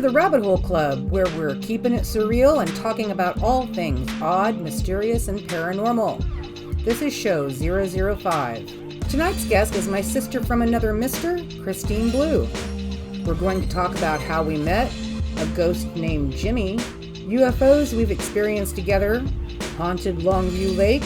the Rabbit Hole Club, where we're keeping it surreal and talking about all things odd, mysterious, and paranormal. This is show 005. Tonight's guest is my sister from another mister, Christine Blue. We're going to talk about how we met, a ghost named Jimmy, UFOs we've experienced together, haunted Longview Lake,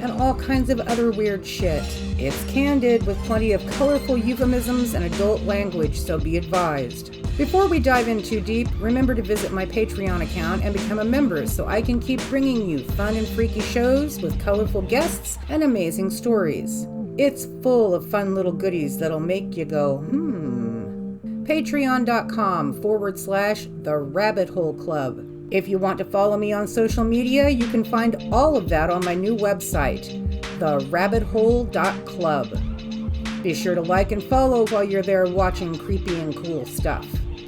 and all kinds of other weird shit. It's candid with plenty of colorful euphemisms and adult language, so be advised. Before we dive in too deep, remember to visit my Patreon account and become a member so I can keep bringing you fun and freaky shows with colorful guests and amazing stories. It's full of fun little goodies that'll make you go, Patreon.com/The Rabbit Hole Club. If you want to follow me on social media, you can find all of that on my new website, therabbithole.club. Be sure to like and follow while you're there watching creepy and cool stuff.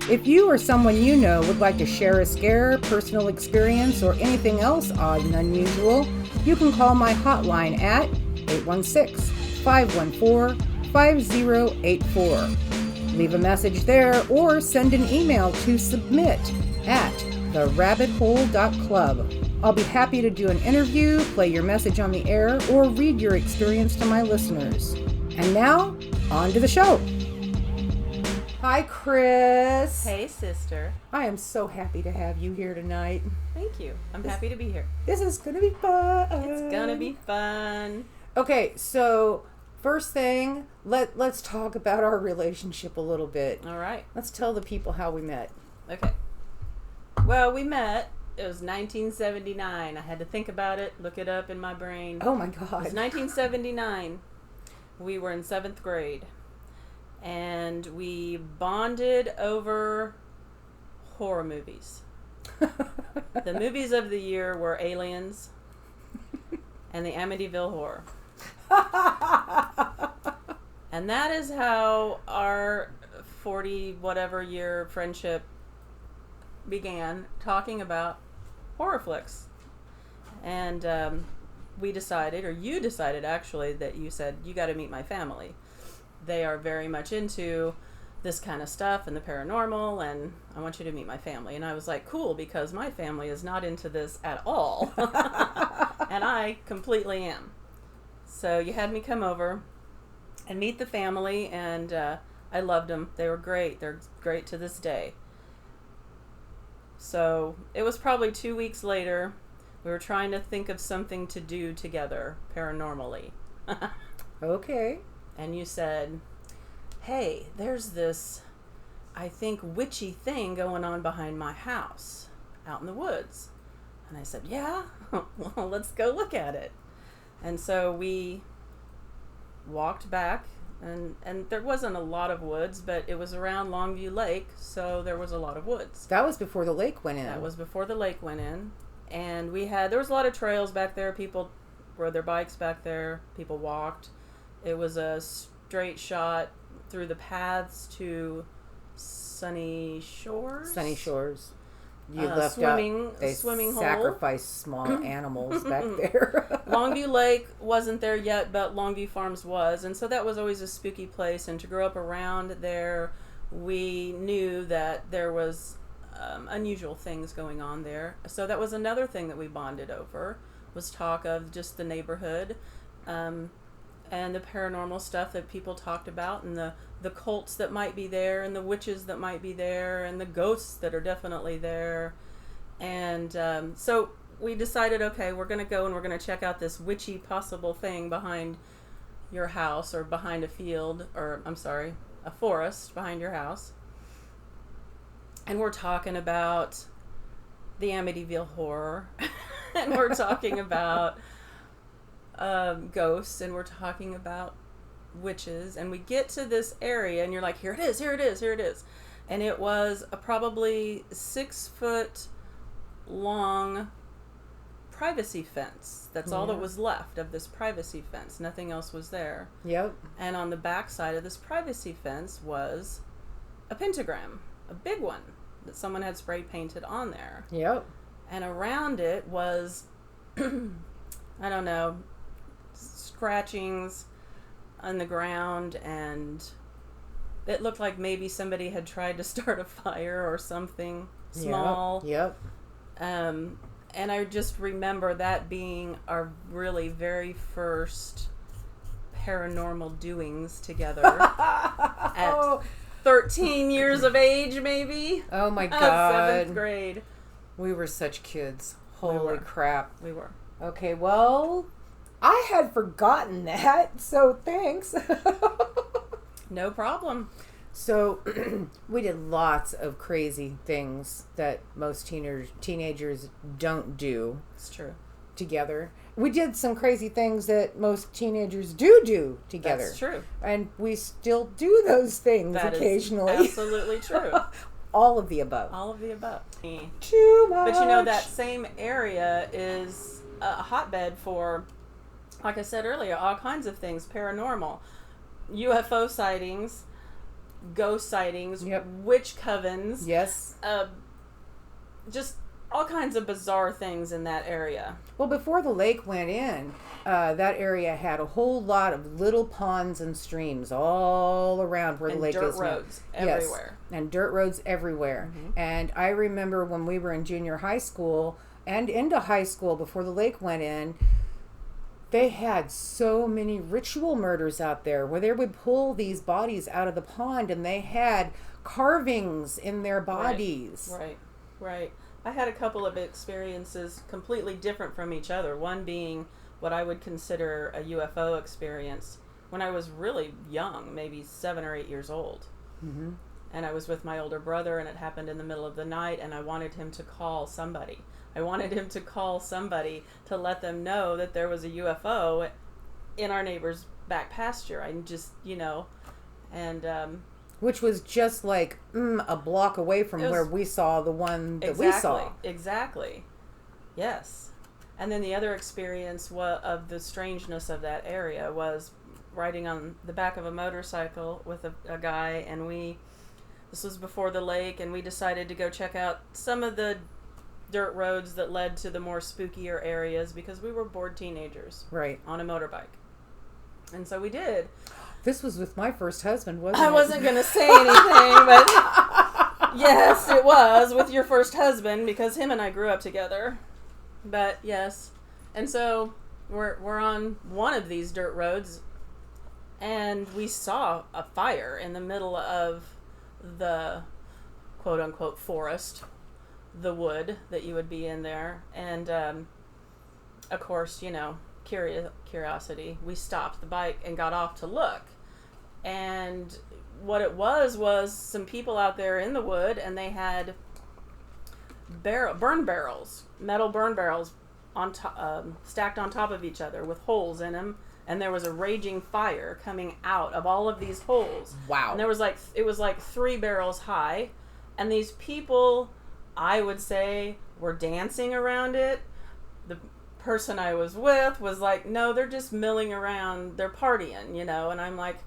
If you or someone you know would like to share a scare, personal experience, or anything else odd and unusual, you can call my hotline at 816-514-5084. Leave a message there or send an email to submit@therabbithole.club. I'll be happy to do an interview, play your message on the air, or read your experience to my listeners. And now, on to the show. Hi, Chris. Hey, sister. I am so happy to have you here tonight. Thank you. I'm happy to be here. This is going to be fun. It's going to be fun. Okay, so first thing, let's talk about our relationship a little bit. All right. Let's tell the people how we met. Okay. Well, we met. It was 1979. I had to think about it, look it up in my brain. Oh my It God. was 1979. We were in 7th grade. And we bonded over horror movies. The movies of the year were Aliens and the Amityville Horror. And that is how our 40-whatever year friendship began, talking about horror flicks. And we decided, or you decided actually, that you said, you got to meet my family. They are very much into this kind of stuff and the paranormal, and I want you to meet my family. And I was like, cool, because my family is not into this at all. And I completely am. So you had me come over and meet the family, and I loved them. They were great. They're great to this day. So it was probably 2 weeks later. We were trying to think of something to do together paranormally. Okay. And you said, hey, there's this, I think, witchy thing going on behind my house out in the woods. And I said, yeah? Well, let's go look at it. And so we walked back, and there wasn't a lot of woods, but it was around Longview Lake, so there was a lot of woods. That was before the lake went in. That was before the lake went in. And there was a lot of trails back there. People rode their bikes back there. People walked. It was a straight shot through the paths to Sunny Shores. Sunny Shores. You left swimming out. They hole. sacrificed small animals back there. Longview Lake wasn't there yet, but Longview Farms was, and so that was always a spooky place. And to grow up around there, we knew that there was unusual things going on there. So that was another thing that we bonded over, was talk of just the neighborhood. And the paranormal stuff that people talked about, and the cults that might be there, and the witches that might be there, and the ghosts that are definitely there. And so we decided, okay, we're going to go and we're going to check out this witchy possible thing behind your house, or behind a field, or I'm sorry, a forest behind your house. And we're talking about the Amityville Horror, and we're talking about ghosts, and we're talking about witches, and we get to this area, and you're like, here it is, here it is, here it is. And it was a probably 6-foot long privacy fence. That's all that was left of this privacy fence. Nothing else was there. Yep. And on the back side of this privacy fence was a pentagram, a big one that someone had spray painted on there. Yep. And around it was I don't know, scratchings on the ground and it looked like maybe somebody had tried to start a fire or something small. Yep. And I just remember that being our really very first paranormal doings together at 13 years of age, maybe. Oh my God. 7th grade. We were such kids. Holy crap. We were. Okay, well, I had forgotten that, so thanks. No problem. So we did lots of crazy things that most teenagers don't do. It's true. Together. We did some crazy things that most teenagers do together. That's true. And we still do those things occasionally. Is absolutely true. All of the above. All of the above. Too much. But you know, that same area is a hotbed for, like I said earlier, all kinds of things paranormal. UFO sightings, ghost sightings, witch covens. Yes. Just all kinds of bizarre things in that area. Well, before the lake went in, that area had a whole lot of little ponds and streams all around where the lake is now. And dirt roads everywhere. Yes, and dirt roads everywhere. Mm-hmm. And I remember when we were in junior high school and into high school before the lake went in, they had so many ritual murders out there where they would pull these bodies out of the pond and they had carvings in their bodies. Right. I had a couple of experiences completely different from each other. One being what I would consider a UFO experience when I was really young, maybe 7 or 8 years old. Mm-hmm. And I was with my older brother, and it happened in the middle of the night, and I wanted him to call somebody. I wanted him to call somebody to let them know that there was a UFO in our neighbor's back pasture. I just, and... which was just like a block away from where we saw the one that we saw. Exactly. Yes. And then the other experience of the strangeness of that area was riding on the back of a motorcycle with a guy, and this was before the lake, and we decided to go check out some of the dirt roads that led to the more spookier areas because we were bored teenagers. Right. On a motorbike. And so we did. This was with my first husband, wasn't it? I wasn't going to say anything, but yes, it was with your first husband because him and I grew up together. But yes. And so we're on one of these dirt roads and we saw a fire in the middle of the quote unquote forest, the wood that you would be in there. And of course, curiosity, we stopped the bike and got off to look, and what it was some people out there in the wood, and they had metal burn barrels on stacked on top of each other with holes in them, and there was a raging fire coming out of all of these holes. Wow. And it was like 3 barrels high, and these people, I would say, were dancing around it. The person I was with was like, no, they're just milling around, they're partying, and I'm like,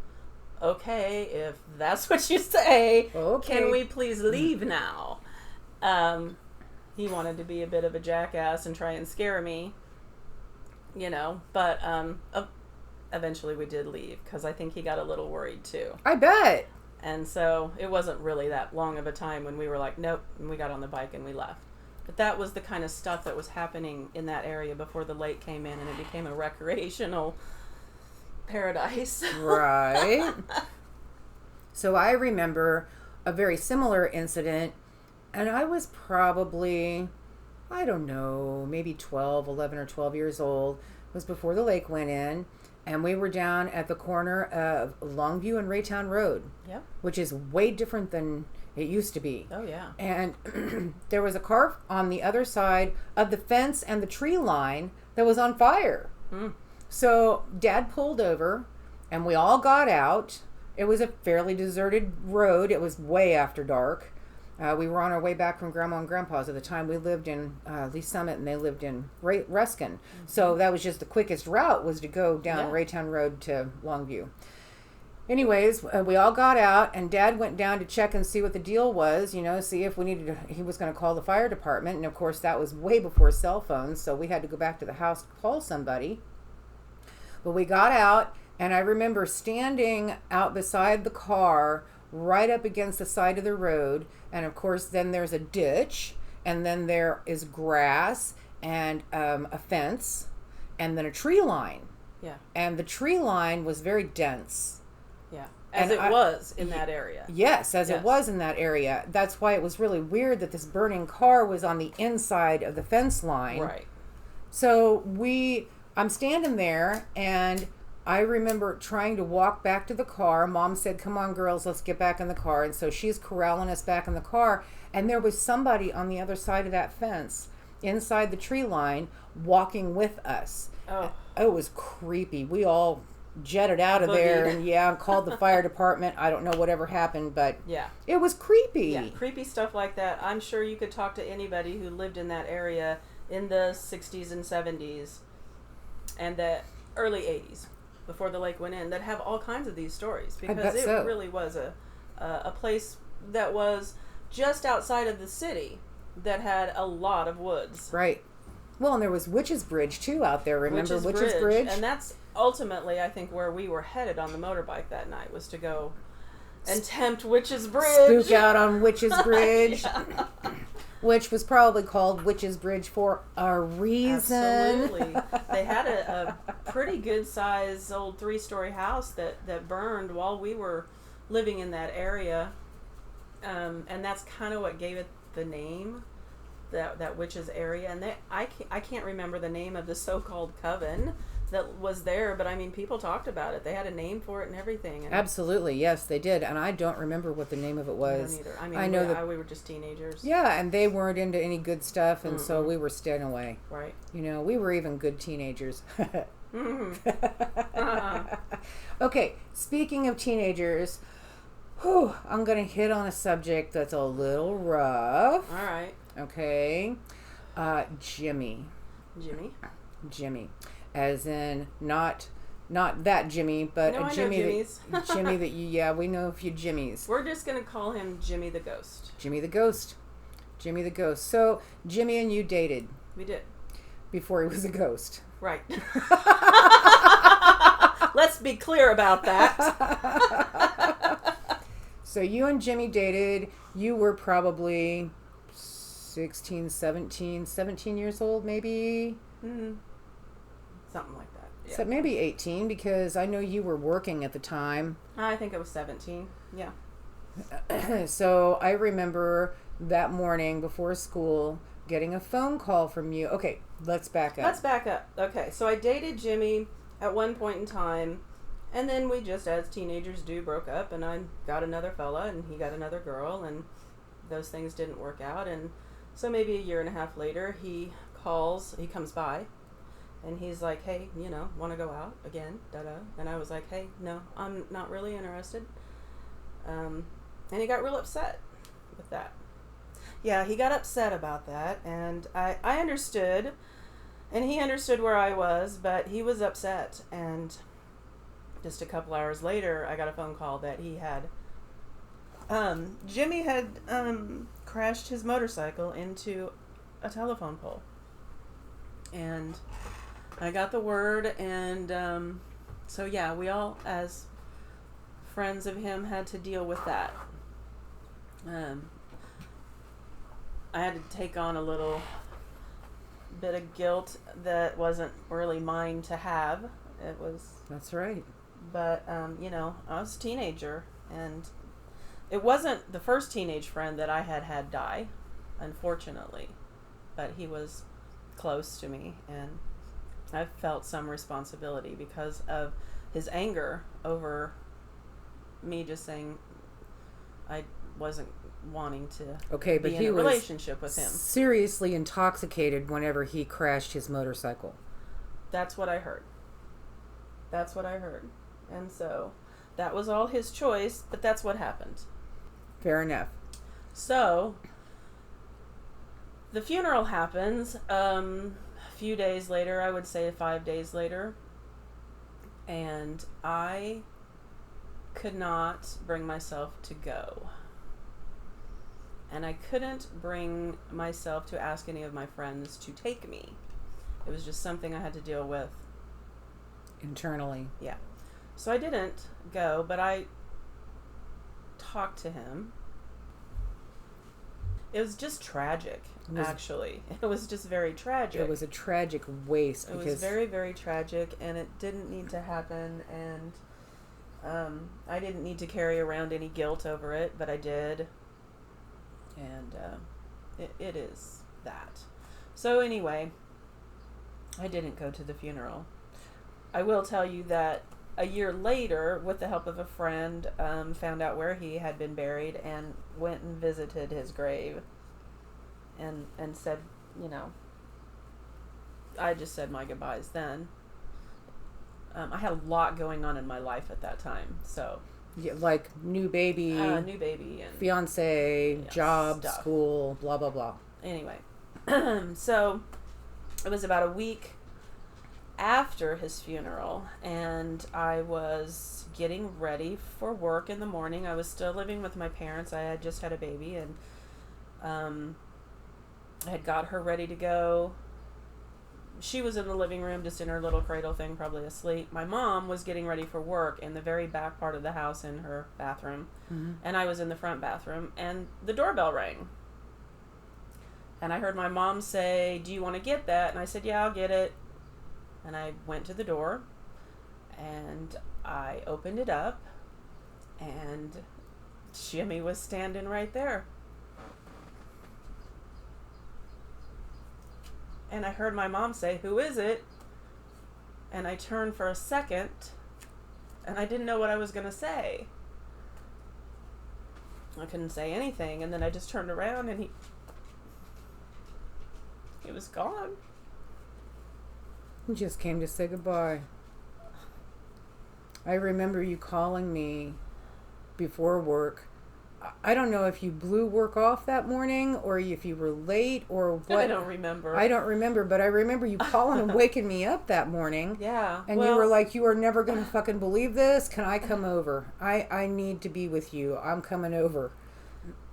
okay, if that's what you say, can we please leave now? He wanted to be a bit of a jackass and try and scare me, but eventually we did leave because I think he got a little worried too. I bet. And so it wasn't really that long of a time when we were like, nope, and we got on the bike and we left. But that was the kind of stuff that was happening in that area before the lake came in and it became a recreational paradise. Right. So I remember a very similar incident, and I was probably, I don't know, maybe 11 or 12 years old. It was before the lake went in, and we were down at the corner of Longview and Raytown Road, which is way different than it used to be. Oh, yeah. And there was a car on the other side of the fence and the tree line that was on fire. So Dad pulled over, and we all got out. It was a fairly deserted road. It was way after dark. We were on our way back from Grandma and Grandpa's at the time. We lived in Lee Summit, and they lived in Ruskin. So that was just the quickest route, was to go down Raytown Road to Longview. Anyways, we all got out, and Dad went down to check and see what the deal was, see if we needed to, he was going to call the fire department. And of course, that was way before cell phones, so we had to go back to the house to call somebody. But we got out, and I remember standing out beside the car right up against the side of the road. And of course, then there's a ditch, and then there is grass and a fence, and then a tree line. Yeah. And the tree line was very dense. Yeah. As it was in that area. Yes, as it was in that area. That's why it was really weird that this burning car was on the inside of the fence line. Right. So I'm standing there, and I remember trying to walk back to the car. Mom said, "Come on, girls, let's get back in the car." And so she's corralling us back in the car, and there was somebody on the other side of that fence, inside the tree line, walking with us. Oh. It was creepy. We all jetted out of there and called the fire department. I don't know whatever happened, but it was creepy. Yeah, creepy stuff like that. I'm sure you could talk to anybody who lived in that area in the 60s and 70s and the early 80s before the lake went in that have all kinds of these stories, because it really was a place that was just outside of the city that had a lot of woods. Right. Well, and there was Witch's Bridge too out there. Remember Witch's Bridge? And that's ultimately, I think, where we were headed on the motorbike that night, was to go and tempt Witch's Bridge. Spook out on Witch's Bridge. Which was probably called Witch's Bridge for a reason. Absolutely. They had a pretty good size old 3-story house that burned while we were living in that area. And that's kind of what gave it the name, that witch's area. And I can't remember the name of the so-called coven that was there, but I mean, people talked about it. They had a name for it and everything. And absolutely, yes, they did. And I don't remember what the name of it was. I don't either. I mean, I know that we were just teenagers. Yeah, and they weren't into any good stuff, and so we were staying away. Right. You know, we were even good teenagers. Uh-huh. Okay, speaking of teenagers, I'm going to hit on a subject that's a little rough. All right. Okay. Jimmy. Jimmy. As in not that Jimmy, but no, a Jimmy Jimmy that we know a few Jimmys. We're just going to call him Jimmy the Ghost. Jimmy the Ghost. So, Jimmy and you dated. We did. Before he was a ghost. Right. Let's be clear about that. So you and Jimmy dated. You were probably 17 years old, maybe? Mm-hmm. Something like that. Yeah. So maybe 18, because I know you were working at the time. I think it was 17. Yeah. So I remember that morning before school getting a phone call from you. Okay, let's back up. Okay, so I dated Jimmy at one point in time, and then we just, as teenagers do, broke up, and I got another fella, and he got another girl, and those things didn't work out. And so maybe a year and a half later, he comes by, and he's like, "Hey, want to go out again?" And I was like, "Hey, no, I'm not really interested." And he got real upset with that. Yeah, he got upset about that, and I understood, and he understood where I was, but he was upset. And just a couple hours later, I got a phone call that he had, Jimmy had crashed his motorcycle into a telephone pole. And I got the word, and so yeah, we all, as friends of him, had to deal with that. I had to take on a little bit of guilt that wasn't really mine to have. It was... That's right. But, I was a teenager, and it wasn't the first teenage friend that I had die, unfortunately. But he was close to me, and I felt some responsibility because of his anger over me just saying I wasn't wanting to but be in a relationship with him. Seriously intoxicated whenever he crashed his motorcycle. That's what I heard. And so that was all his choice, but that's what happened. Fair enough. So the funeral happens a few days later, I would say 5 days later, and I could not bring myself to go. And I couldn't bring myself to ask any of my friends to take me. It was just something I had to deal with. Internally. Yeah. So I didn't go, but I talk to him. It was just tragic, actually. It was just very tragic. It was a tragic waste. It was very, very tragic, and it didn't need to happen, and I didn't need to carry around any guilt over it, but I did. And it is that. So anyway, I didn't go to the funeral. I will tell you that a year later, with the help of a friend, found out where he had been buried and went and visited his grave and said, you know, I just said my goodbyes then. I had a lot going on in my life at that time, so. Yeah, like new baby. And fiance, job, stuff. School, blah, blah, blah. Anyway, so it was about a week after his funeral, and I was getting ready for work in the morning. I was still living with my parents. I had just had a baby, and I had got her ready to go. She was in the living room, just in her little cradle thing, probably asleep. My mom was getting ready for work in the very back part of the house in her bathroom, and I was in the front bathroom, and the doorbell rang. And I heard my mom say, "Do you want to get that?" And I said, "Yeah, I'll get it." And I went to the door, and I opened it up, and Jimmy was standing right there. And I heard my mom say, "Who is it?" And I turned for a second, and I didn't know what I was going to say. I couldn't say anything, and then I just turned around, and he was gone. He just came to say goodbye. I remember you calling me before work. I don't know if you blew work off that morning or if you were late or what. I don't remember. I don't remember, but I remember you calling and waking me up that morning. Yeah. And you were like, "You are never going to fucking believe this. Can I come over? I need to be with you. I'm coming over."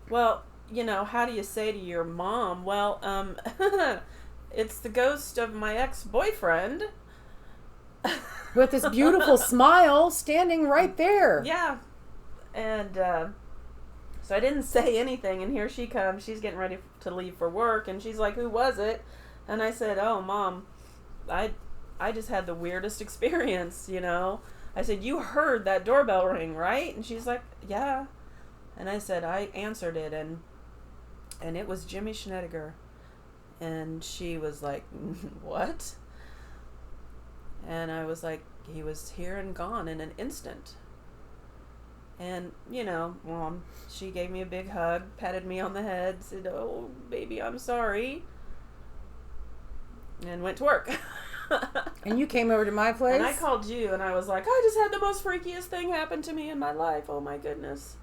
Well, you know, how do you say to your mom, "Well, it's the ghost of my ex-boyfriend." With this beautiful smile standing right there. Yeah. And so I didn't say anything, and here she comes. She's getting ready to leave for work, and she's like, "Who was it?" And I said, "Oh, Mom, I just had the weirdest experience, you know." I said, "You heard that doorbell ring, right?" And she's like, "Yeah." And I said, "I answered it, and it was Jimmy Schneider." And she was like, "What?" And I was like, "He was here and gone in an instant." And, you know, Mom, she gave me a big hug, patted me on the head, said, "Oh, baby, I'm sorry," and went to work. And you came over to my place? And I called you, and I was like, "I just had the most freakiest thing happen to me in my life. Oh, my goodness."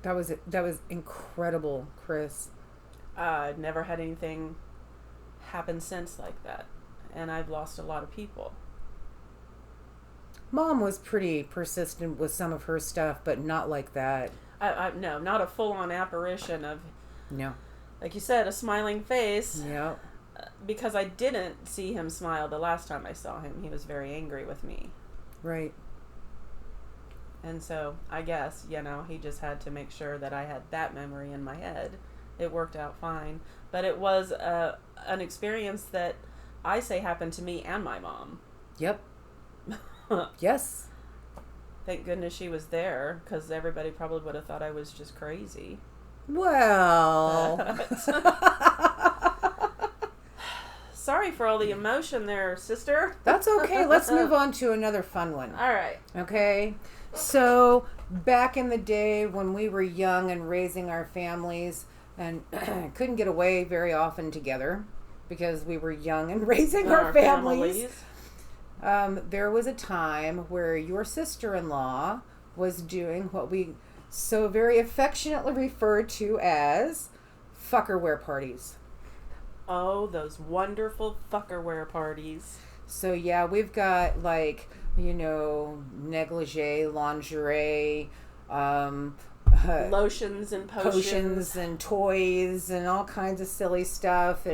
That was incredible, Chris. I've never had anything happen since like that. And I've lost a lot of people. Mom was pretty persistent with some of her stuff, but not like that. No, not a full-on apparition of, No. like you said, a smiling face. Yeah. Because I didn't see him smile the last time I saw him. He was very angry with me. Right. And so, I guess, you know, he just had to make sure that I had that memory in my head. It worked out fine. But it was an experience that I say happened to me and my mom. Yep. Yes. Thank goodness she was there, because everybody probably would have thought I was just crazy. Well. Sorry for all the emotion there, sister. That's okay. Let's move on to another fun one. All right. Okay. So, back in the day when we were young and raising our families and couldn't get away very often together because we were young and raising our families. There was a time where your sister-in-law was doing what we so very affectionately refer to as fuckerware parties. Oh, those wonderful fuckerware parties. So yeah, we've got like, you know, negligee, lingerie, lotions and potions and toys and all kinds of silly stuff,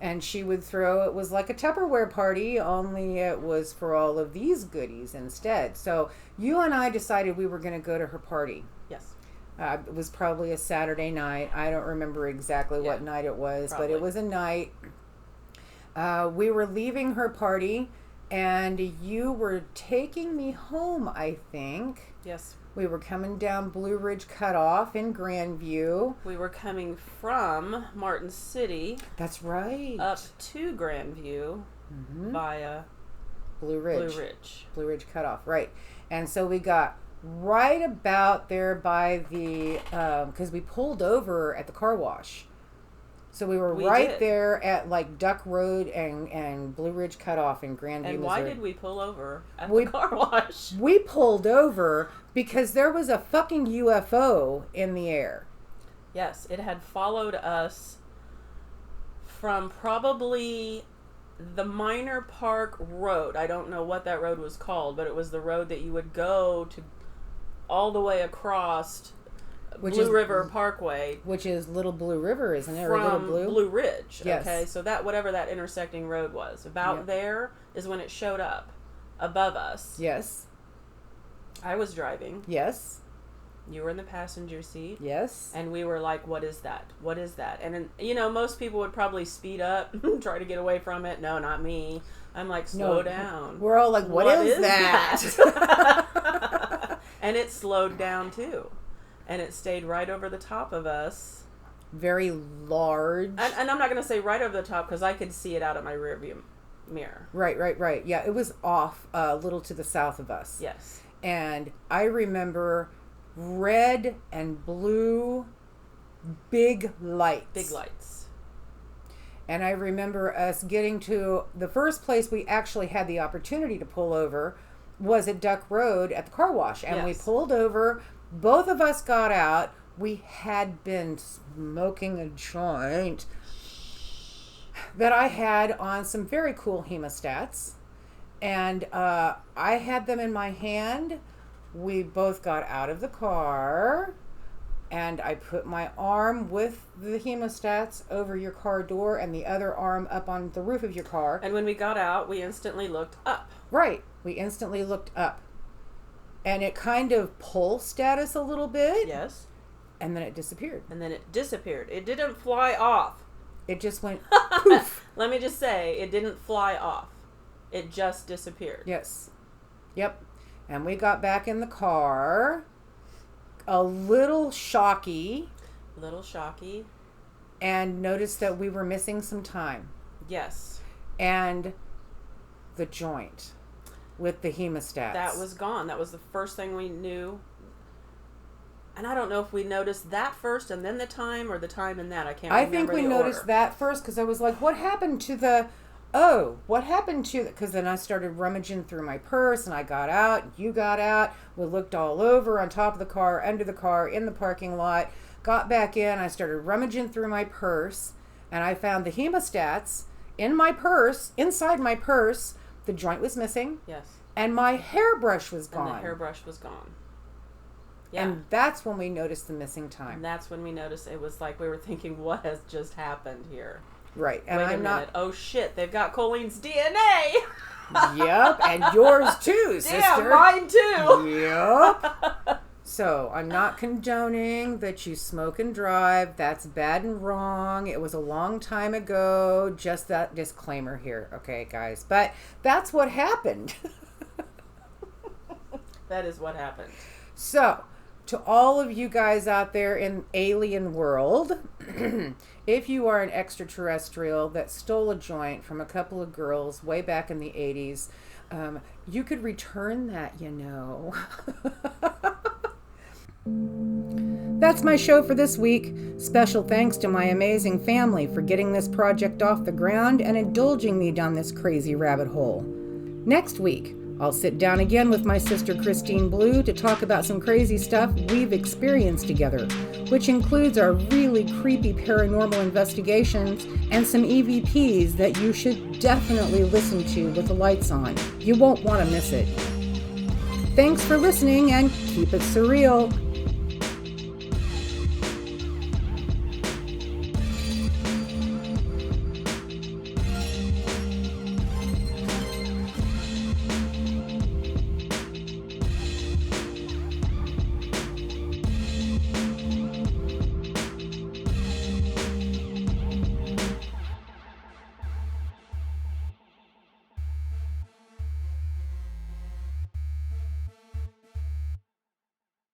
and she would throw, it was like a Tupperware party, only it was for all of these goodies instead. So you and I decided we were going to go to her party. Yes. It was probably a Saturday night. I don't remember exactly what night it was, but it was a night. We were leaving her party, and you were taking me home, I think. Yes. We were coming down Blue Ridge Cutoff in Grandview. We were coming from Martin City. That's right. Up to Grandview via Blue Ridge. Blue Ridge Cutoff, right. And so we got right about there by the, because we pulled over at the car wash. So we were there at like Duck Road and Blue Ridge Cutoff in Grandview, And why Missouri. did we pull over at the car wash? We pulled over because there was a fucking UFO in the air. Yes, it had followed us from probably the Minor Park Road. I don't know what that road was called, but it was the road that you would go to all the way across Blue River Parkway. Which is Little Blue River, isn't it? From Little Blue? Blue Ridge. Yes. Okay, so that whatever that intersecting road was, about there is when it showed up above us. Yes. I was driving. Yes. You were in the passenger seat. Yes. And we were like, what is that? What is that? And then, you know, most people would probably speed up, try to get away from it. No, not me. I'm like, slow down. We're all like, what is that? And it slowed down too. And it stayed right over the top of us. Very large. And I'm not going to say right over the top because I could see it out of my rearview mirror. Right. Yeah, it was off a little to the south of us. Yes. And I remember red and blue big lights. Big lights. And I remember us getting to the first place we actually had the opportunity to pull over was at Duck Road at the car wash. And we pulled over. Both of us got out. We had been smoking a joint that I had on some very cool hemostats. And I had them in my hand. We both got out of the car. And I put my arm with the hemostats over your car door and the other arm up on the roof of your car. And when we got out, we instantly looked up. Right. We instantly looked up. And it kind of pulsed at us a little bit. Yes. And then it disappeared. It didn't fly off. It just went poof. Let me just say, it didn't fly off. It just disappeared. Yes. Yep. And we got back in the car. A little shocky. And noticed that we were missing some time. Yes. And the joint with the hemostats. That was gone. That was the first thing we knew. And I don't know if we noticed that first and then the time or the time and that. I can't remember. I think we noticed that first because I was like, what happened to the... Because then I started rummaging through my purse and I got out, you got out, we looked all over, on top of the car, under the car, in the parking lot, got back in, I started rummaging through my purse and I found the hemostats in my purse, inside my purse. The joint was missing. Yes. And my hairbrush was gone. And the hairbrush was gone. Yeah. And that's when we noticed the missing time. And that's when we noticed it was like we were thinking, what has just happened here? Right. And Wait a minute. Oh shit, they've got Colleen's DNA. Yep, and yours too, sister. Yeah, mine too. Yep. So, I'm not condoning that you smoke and drive. That's bad and wrong. It was a long time ago. Just that disclaimer here, okay, guys? But that's what happened. That is what happened. So, to all of you guys out there in alien world, if you are an extraterrestrial that stole a joint from a couple of girls way back in the 80s, you could return that, you know. That's my show for this week. Special thanks to my amazing family for getting this project off the ground and indulging me down this crazy rabbit hole. Next week, I'll sit down again with my sister Christine Blue to talk about some crazy stuff we've experienced together, which includes our really creepy paranormal investigations and some EVPs that you should definitely listen to with the lights on. You won't want to miss it. Thanks for listening and keep it surreal.